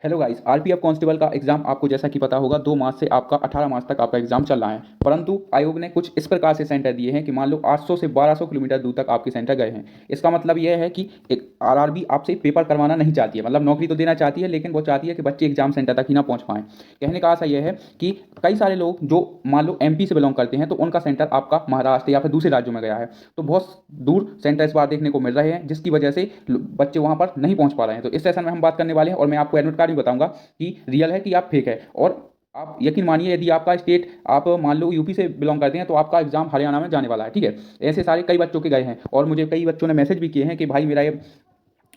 Hello guys, RPF constable का exam आपको जैसा कि पता होगा 2 मार्च से आपका 18 मार्च तक आपका एग्जाम चल रहा है। परंतु आयोग ने कुछ इस प्रकार से सेंटर दिए हैं कि मान लो 800 से 1200 किलोमीटर दूर तक आपके सेंटर गए हैं। इसका मतलब यह है कि एक आरआरबी आपसे पेपर करवाना नहीं चाहती है, मतलब नौकरी तो देना चाहती है लेकिन वो चाहती है कि बच्चे एग्जाम सेंटर तक ही ना पहुंच पाएं। कहने का आशा यह है कि कई सारे लोग जो मान लो एमपी से बिलोंग करते हैं तो उनका सेंटर आपका महाराष्ट्र या फिर दूसरे राज्यों में गया है, तो बहुत दूर सेंटर इस बार देखने को मिल रहे हैं जिसकी वजह से बच्चे वहां पर नहीं पहुंच पा रहे हैं। तो इस सेशन में हम बात करने वाले हैं और मैं आपको एडमिट कार्ड भी बताऊंगा कि रियल है कि आप फेक है। और आप यकीन मानिए, यदि आपका स्टेट आप मान लो यूपी से बिलोंग करते हैं तो आपका एग्जाम हरियाणा में जाने वाला है, ठीक है। ऐसे सारे कई बच्चों के गए हैं और मुझे कई बच्चों ने मैसेज भी किए हैं कि भाई मेरा ये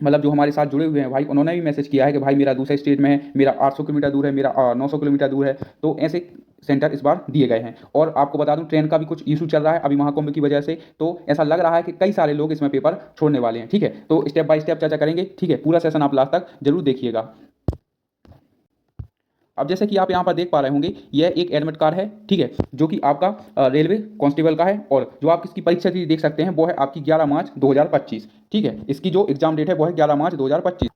मतलब जो हमारे साथ जुड़े हुए हैं भाई, उन्होंने भी मैसेज किया है कि भाई मेरा दूसरे स्टेट में है, मेरा 800 किलोमीटर दूर है, मेरा 900 किलोमीटर दूर है। तो ऐसे सेंटर इस बार दिए गए हैं। और आपको बता दूं ट्रेन का भी कुछ इशू चल रहा है अभी महाकुंभ की वजह से, तो ऐसा लग रहा है कि कई सारे लोग इसमें पेपर छोड़ने वाले हैं, ठीक है। तो स्टेप बाय स्टेप चर्चा करेंगे, ठीक है। पूरा सेशन आप लास्ट तक जरूर देखिएगा। अब जैसे कि आप यहाँ पर देख पा रहे होंगे, यह एक एडमिट कार्ड है, ठीक है, जो कि आपका रेलवे कांस्टेबल का है। और जो आप इसकी परीक्षा की देख सकते हैं वो है आपकी 11 मार्च 2025, ठीक है। इसकी जो एग्जाम डेट है वो है 11 मार्च 2025।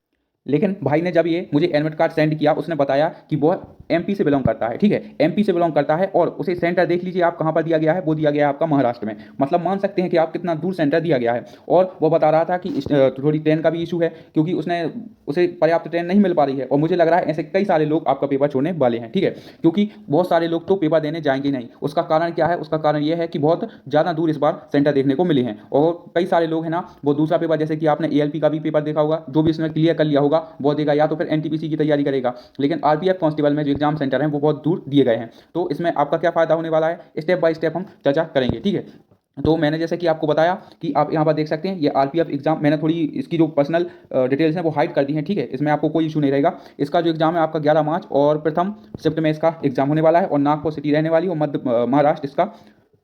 लेकिन भाई ने जब ये मुझे एडमिट कार्ड सेंड किया, उसने बताया कि वो एमपी से बिलोंग करता है, ठीक है, एमपी से बिलोंग करता है। और उसे सेंटर देख लीजिए आप कहाँ पर दिया गया है, वो दिया गया है आपका महाराष्ट्र में। मतलब मान सकते हैं कि आप कितना दूर सेंटर दिया गया है। और वो बता रहा था कि थोड़ी ट्रेन का भी इशू है क्योंकि उसने उसे पर्याप्त ट्रेन नहीं मिल पा रही है। और मुझे लग रहा है ऐसे कई सारे लोग आपका पेपर छोड़ने वाले हैं, ठीक है, क्योंकि बहुत सारे लोग तो पेपर देने जाएंगे नहीं। उसका कारण क्या है? उसका कारण यह है कि बहुत ज़्यादा दूर इस बार सेंटर देखने को मिले हैं। और कई सारे लोग हैं ना, वो दूसरा पेपर जैसे कि आपने एएलपी का भी पेपर देखा होगा, जो भी इसने क्लियर कर लिया होगा वो देगा, या तो फिर एनटीपीसी की तैयारी करेगा। लेकिन आरपीएफ कांस्टेबल में जो एग्जाम सेंटर हैं वो बहुत दूर दिए गए हैं। तो इसमें आपका क्या फायदा होने वाला है, स्टेप बाय स्टेप हम चर्चा करेंगे, ठीक है। तो मैंने जैसे कि आपको बताया कि आप यहाँ पर देख सकते हैं ये आरपीएफ एग्जाम, मैंने थोड़ी इसकी जो पर्सनल डिटेल्स हैं वो हाइड कर दी हैं, ठीक है। इसमें आपको कोई इशू नहीं रहेगा। इसका जो एग्जाम है आपका 11 मार्च और प्रथम शिफ्ट में इसका एग्जाम होने वाला है। और नागपुर सिटी रहने वाली और मध्य महाराष्ट्र इसका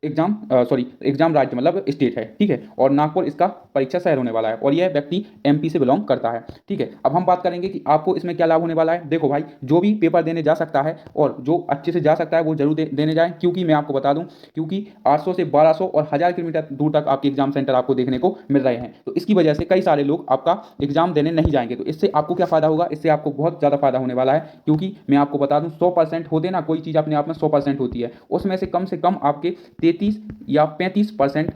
एग्जाम सॉरी एग्जाम राज्य मतलब स्टेट है, ठीक है। और नागपुर इसका परीक्षा शहर होने वाला है। और यह व्यक्ति एमपी से बिलोंग करता है, ठीक है। अब हम बात करेंगे कि आपको इसमें क्या लाभ होने वाला है। देखो भाई, जो भी पेपर देने जा सकता है और जो अच्छे से जा सकता है वो जरूर देने जाए, क्योंकि मैं आपको बता दूं क्योंकि 800 से 1200 और 1000 किलोमीटर दूर तक आपके एग्जाम सेंटर आपको देखने को मिल रहे हैं। तो इसकी वजह से कई सारे लोग आपका एग्जाम देने नहीं जाएंगे। तो इससे आपको क्या फायदा होगा? इससे आपको बहुत ज़्यादा फायदा होने वाला है, क्योंकि मैं आपको बता दूं 100% होते ना, कोई चीज़ अपने आप में 100% होती है, उसमें से कम आपके 33 या 35%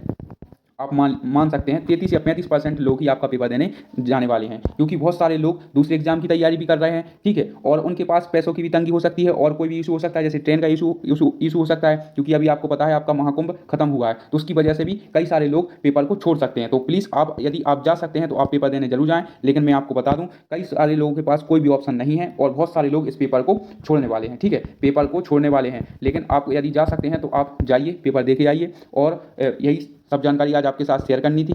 आप मान सकते हैं 33 या 35% लोग ही आपका पेपर देने जाने वाले हैं। क्योंकि बहुत सारे लोग दूसरे एग्जाम की तैयारी भी कर रहे हैं, ठीक है। और उनके पास पैसों की भी तंगी हो सकती है और कोई भी इशू हो सकता है, जैसे ट्रेन का इशू हो सकता है, क्योंकि अभी आपको पता है आपका महाकुंभ खत्म हुआ है। तो उसकी वजह से भी कई सारे लोग पेपर को छोड़ सकते हैं। तो प्लीज़ आप यदि आप जा सकते हैं तो आप पेपर देने जरूर जाएं। लेकिन मैं आपको बता दूं कई सारे लोगों के पास कोई भी ऑप्शन नहीं है और बहुत सारे लोग इस पेपर को छोड़ने वाले हैं, ठीक है, पेपर को छोड़ने वाले हैं। लेकिन आप यदि जा सकते हैं तो आप जाइए, पेपर दे के आइए। और यही सब जानकारी आज आपके साथ शेयर करनी थी,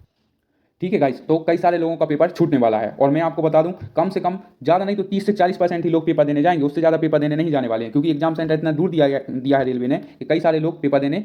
ठीक है गाइस। तो कई सारे लोगों का पेपर छूटने वाला है और मैं आपको बता दूं कम से कम ज़्यादा नहीं तो 30 से 40% ही लोग पेपर देने जाएंगे, उससे ज़्यादा पेपर देने नहीं जाने वाले हैं। क्योंकि एग्जाम सेंटर इतना दूर दिया है रेलवे ने कि कई सारे लोग पेपर देने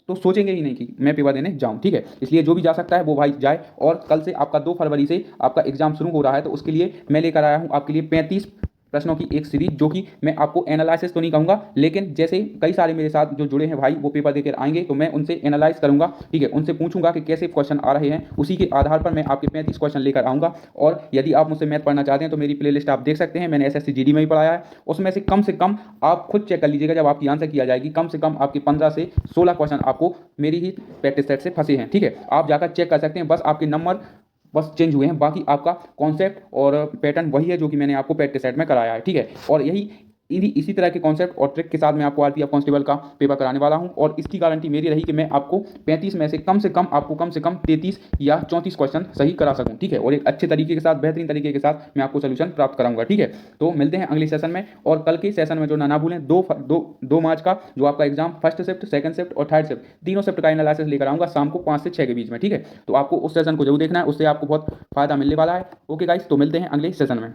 तो सोचेंगे ही नहीं कि मैं पेपर देने जाऊं, ठीक है। इसलिए जो भी जा सकता है वो भाई जाए। और कल से आपका 2 फरवरी से आपका एग्जाम शुरू हो रहा है, तो उसके लिए मैं लेकर आया हूं आपके लिए 35 प्रश्नों की एक सीरीज, जो कि मैं आपको एनालिसिस तो नहीं कहूँगा, लेकिन जैसे कई सारे मेरे साथ जो जुड़े हैं भाई वो पेपर देकर आएंगे तो मैं उनसे एनालाइज करूंगा, ठीक है, उनसे पूछूंगा कि कैसे क्वेश्चन आ रहे हैं, उसी के आधार पर मैं आपके 35 क्वेश्चन लेकर आऊँगा। और यदि आप मुझसे मैथ पढ़ना चाहते हैं तो मेरी प्लेलिस्ट आप देख सकते हैं, मैंने एसएससी जीडी में भी पढ़ाया है। उसमें से कम आप खुद चेक कर लीजिएगा, जब आपकी आंसर की आ जाएगी कम से कम आपके 15 से 16 क्वेश्चन आपको मेरी ही प्रैक्टिस सेट से फंसे हैं, ठीक है। आप जाकर चेक कर सकते हैं, बस आपके नंबर बस चेंज हुए हैं, बाकी आपका कॉन्सेप्ट और पैटर्न वही है जो कि मैंने आपको प्रैक्टिस सेट में कराया है, ठीक है। और यही इसी तरह के कॉन्सेप्ट और ट्रिक के साथ मैं आपको आरपीएफ कांस्टेबल का पेपर कराने वाला हूं। और इसकी गारंटी मेरी रही कि मैं आपको 35 में से कम 33 या 34 क्वेश्चन सही करा सकूं, ठीक है। और एक अच्छे तरीके के साथ, बेहतरीन तरीके के साथ मैं आपको सोल्यूशन प्राप्त कराऊंगा, ठीक है। तो मिलते हैं अगले सेशन में। और कल के सेशन में जो ना भूलें, 2 मार्च का जो आपका exam first shift, second shift और थर्ड शिफ्ट तीनों शिफ्ट का एनालिसिस लेकर आऊंगा शाम को 5 से 6 के बीच में, ठीक है। तो आपको उस सेशन को जरूर देखना है, उससे आपको बहुत फायदा मिलने वाला है। ओके गाइस, तो मिलते हैं अगले सेशन में।